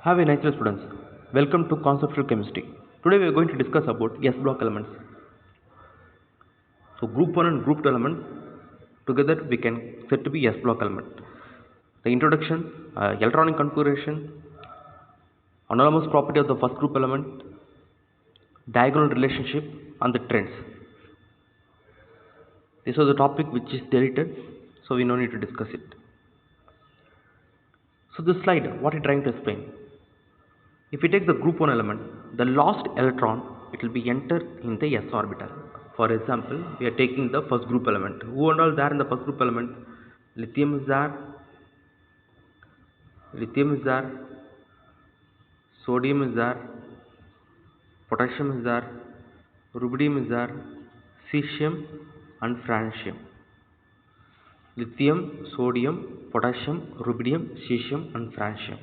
Have a nice day, students. Welcome to Conceptual Chemistry. Today we are going to discuss about S block elements. So group 1 and group 2 elements together we can set to be S block element. The introduction, electronic configuration, anomalous property of the first group element, diagonal relationship and the trends. This was the topic which is deleted, so we no need to discuss it. So this slide, what I am trying to explain. If we take the group 1 element, the last electron, it will be entered in the s orbital. For example, we are taking the first group element. Who and all there in the first group element? Lithium is there, sodium is there, potassium is there, rubidium is there, cesium and francium. Lithium, sodium, potassium, rubidium, cesium and francium.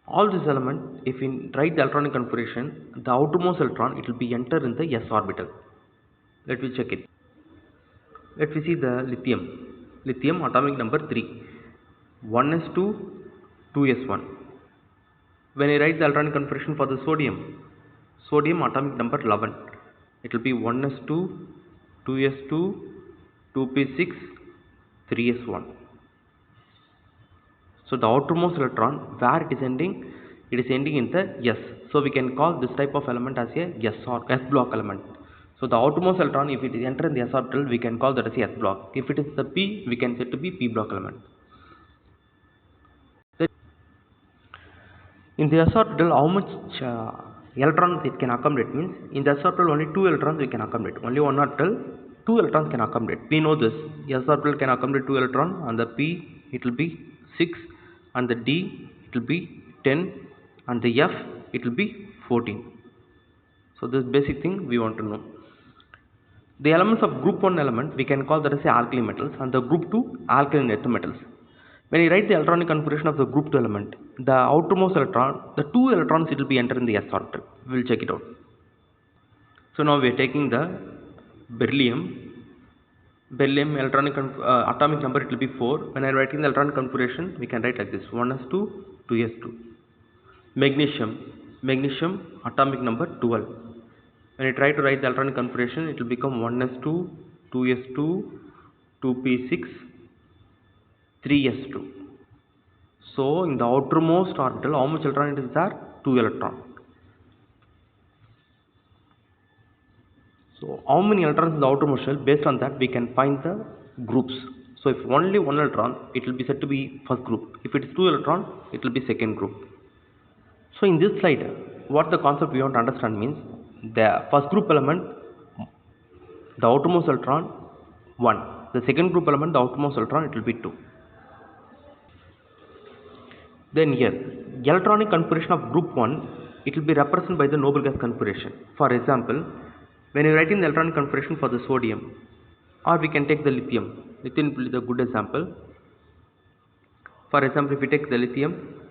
All these elements, if we write the electronic configuration, the outermost electron, it will be entered in the s orbital. Let me check it. Let me see the lithium. Lithium atomic number 3. 1s2, 2s1. When I write the electronic configuration for the sodium, sodium atomic number 11. It will be 1s2, 2s2, 2p6, 3s1. So the outermost electron, where it is ending? It is ending in the S. So we can call this type of element as a S block element. So the outermost electron, if it is enter in the s orbital, we can call that as a S block. If it is the p, we can set to be p block element. In the s orbital, how much electrons it can accommodate means in the s orbital only 2 electrons we can accommodate. Only one orbital, 2 electrons can accommodate. We know this. S orbital can accommodate 2 electrons, and the p it will be 6, and the d it will be 10, and the f it will be 14. So this basic thing we want to know. The elements of group 1 element we can call that as alkali metals, and the group 2 alkaline earth metals. When you write the electronic configuration of the group 2 element, the outermost electron, the 2 electrons it will be entered in the s orbital. We will check it out. So now we are taking the beryllium electronic atomic number it will be 4. When I am writing the electronic configuration, we can write like this: 1s2, 2s2. Magnesium atomic number 12. When I try to write the electronic configuration, it will become 1s2, 2s2, 2p6, 3s2. So in the outermost orbital, how much electron it is there? 2 electron. So how many electrons in the outermost shell? Based on that, we can find the groups. So if only 1 electron, it will be said to be first group. If it is 2 electron, it will be second group. So in this slide, what the concept we want to understand means, the first group element, the outermost electron 1. The second group element, the outermost electron, it will be 2. Then here, electronic configuration of group 1, it will be represented by the noble gas configuration. For example, when you write in the electronic configuration for the sodium, or we can take the lithium. Lithium will be the good example. For example, if we take the lithium,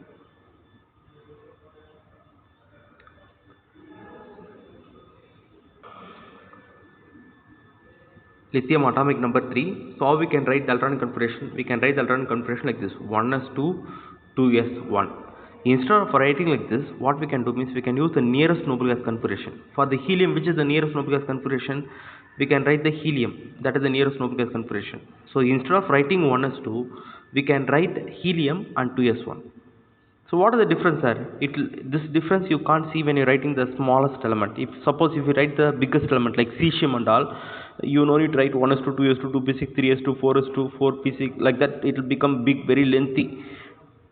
atomic number 3. So how we can write the electronic configuration? We can write the electronic configuration like this: 1s2, 2s1. Instead of writing like this, what we can do means we can use the nearest noble gas configuration. For the helium, which is the nearest noble gas configuration, we can write the helium. That is the nearest noble gas configuration. So instead of writing 1s2, we can write helium and 2s1. So what is the difference there? This difference you can't see when you're writing the smallest element. Suppose if you write the biggest element like cesium and all, you no need to write 1s2, 2s2, 2p6, 3s2, 4s2, 4p6, like that it will become big, very lengthy.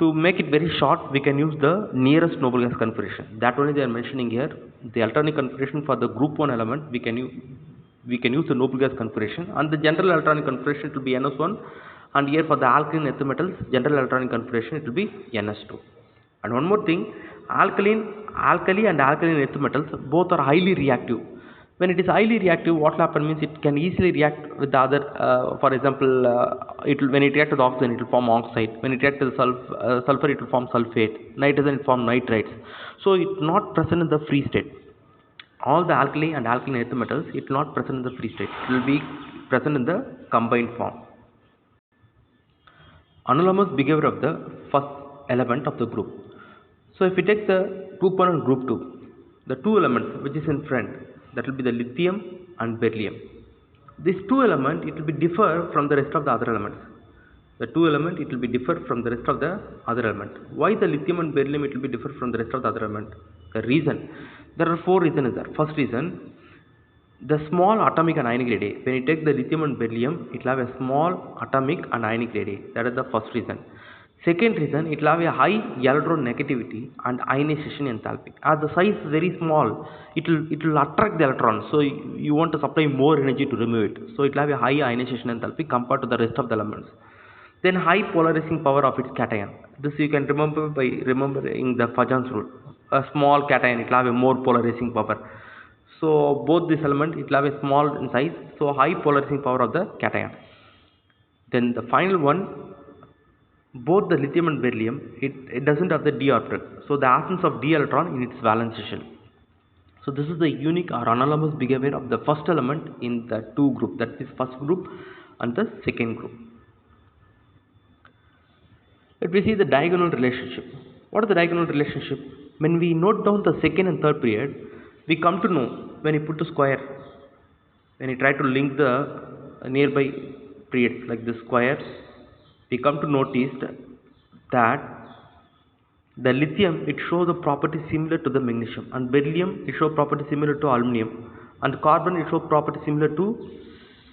To make it very short, we can use the nearest noble gas configuration. That only they are mentioning here. The electronic configuration for the group 1 element, we can use the noble gas configuration, and the general electronic configuration it will be ns1, and here for the alkaline earth metals, general electronic configuration it will be ns2. And one more thing, alkali and alkaline earth metals both are highly reactive. When it is highly reactive, what will happen means it can easily react with the other. For example, when it reacts with oxygen, it will form oxide. When it reacts with sulfur, it will form sulfate. Nitrogen, it will form nitrites. So it is not present in the free state. All the alkali and alkaline earth metals, it will not present in the free state. It will be present in the combined form. Anomalous behavior of the first element of the group. So So if we take the two-point group 2, the two elements which is in front, that will be the lithium and beryllium. These two elements, it will be differ from the rest of the other elements. The two element, it will be differ from the rest of the other element. Why the lithium and beryllium it will be differ from the rest of the other element? The reason, there are four reasons there. First reason, the small atomic and ionic radii. When you take the lithium and beryllium, it will have a small atomic and ionic radii. That is the first reason. Second reason, it will have a high electronegativity and ionization enthalpy. As the size is very small, it will attract the electrons. So you want to supply more energy to remove it. So it will have a high ionization enthalpy compared to the rest of the elements. Then high polarizing power of its cation. This you can remember by remembering the Fajan's rule. A small cation, it will have a more polarizing power. So both these elements, it will have a small in size. So high polarizing power of the cation. Then the final one, both the lithium and beryllium, it doesn't have the d orbital. So the absence of d electron in its valence shell. So this is the unique or anomalous behavior of the first element in the two group. That is first group and the second group. Let me see the diagonal relationship. What is the diagonal relationship? When we note down the second and third period, we come to know when you put the square, when you try to link the nearby periods like the square, we come to notice that the lithium, it shows the property similar to the magnesium, and beryllium, it shows property similar to aluminum, and carbon, it shows property similar to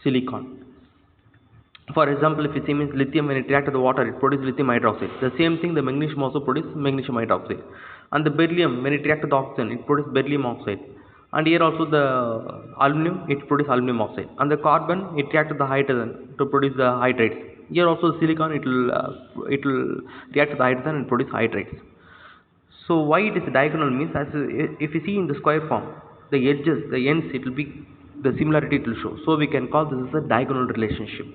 silicon. For example, if you see means lithium, when it reacts with the water, it produces lithium hydroxide. The same thing, the magnesium also produces magnesium hydroxide. And the beryllium, when it reacts with the oxygen, it produces beryllium oxide. And here also the aluminum, it produces aluminum oxide. And the carbon, it reacts with the hydrogen to produce the hydrates. Here also the silicon, it will react with the hydrogen and produce hydrates. So why it is diagonal means, as if you see in the square form, the edges, the ends, it will be the similarity it will show. So we can call this as a diagonal relationship.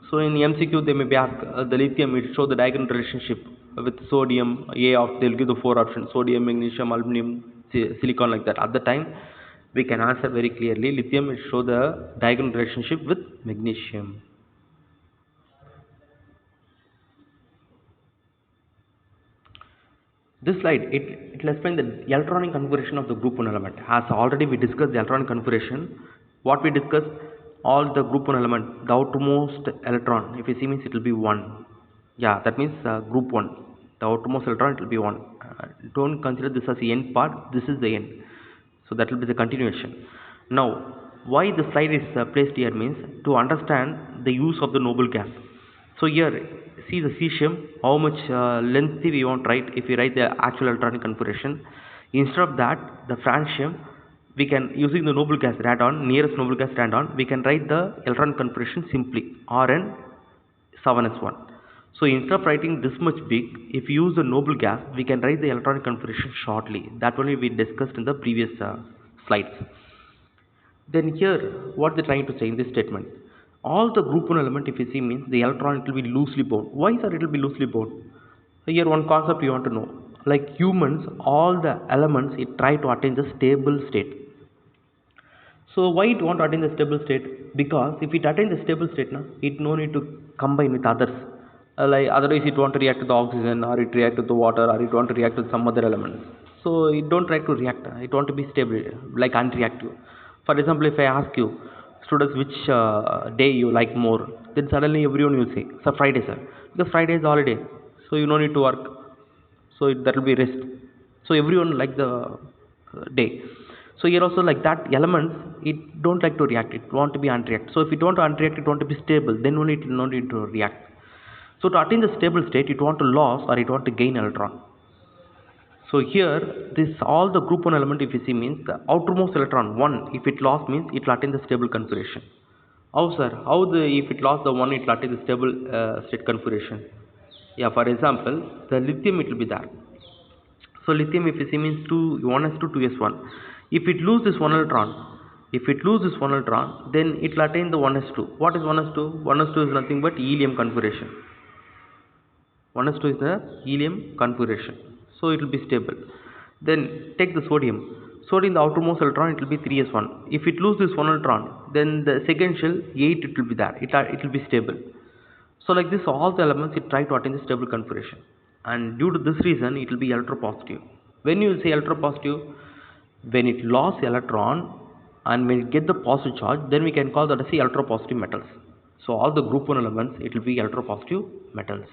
So in MCQ they may be asked the lithium, it show the diagonal relationship with sodium. They will give the four options: sodium, magnesium, aluminum, silicon, like that. At the time we can answer very clearly. Lithium, it show the diagonal relationship with magnesium. This slide, it will explain the electronic configuration of the group 1 element. As already we discussed the electronic configuration, what we discussed, all the group 1 element, the outermost electron, if you see means it will be 1. Yeah, that means group 1. The outermost electron, it will be 1. Don't consider this as the end part, this is the end. So that will be the continuation. Now, why the slide is placed here means to understand the use of the noble gas. So here, see the cesium, how much lengthy we want to write if we write the actual electronic configuration. Instead of that, the francium, we can, using the noble gas radon, nearest noble gas radon, we can write the electronic configuration simply, Rn 7s1. So instead of writing this much big, if you use the noble gas, we can write the electronic configuration shortly. That only we discussed in the previous slides. Then here, what they are trying to say in this statement, all the group 1 element, if you see means the electron, it will be loosely bound. Why sir it will be loosely bound? So here one concept you want to know. Like humans, all the elements, it try to attain the stable state. So why it want to attain the stable state? Because if it attain the stable state, it no need to combine with others. Like otherwise it want to react with the oxygen, or it react with the water, or it want to react with some other elements. So it don't try to react. It want to be stable, like unreactive. For example, if I ask you, students, which day you like more, then suddenly everyone will say, sir, Friday, sir, because Friday is holiday, so you no need to work, so that will be rest. So everyone like the day. So here also like that, elements, it don't like to react, it want to be unreact. So if it want to unreact, it want to be stable, then only it will not need to react. So to attain the stable state, it want to lose or it want to gain electron. So here, this all the group 1 element, if you see means the outermost electron 1, if it lost means it will attain the stable configuration. How sir? How if it lost the 1, it will attain the stable state configuration? Yeah, for example, the lithium, it will be there. So lithium, if you see means 1s2, 2s1. If it lose this 1 electron, then it will attain the 1s2. What is 1s2? 1s2 is nothing but helium configuration. 1s2 is the helium configuration. So it will be stable. Then take the sodium. Sodium, the outermost electron, it will be 3s1. If it loses this 1 electron, then the second shell 8, it will be there. It will be stable. So like this, all the elements, it try to attain the stable configuration. and due to this reason it will be electropositive. When you say electropositive, when it lost electron and when it get the positive charge, then we can call that as the electropositive metals. So all the group 1 elements, it will be electropositive metals.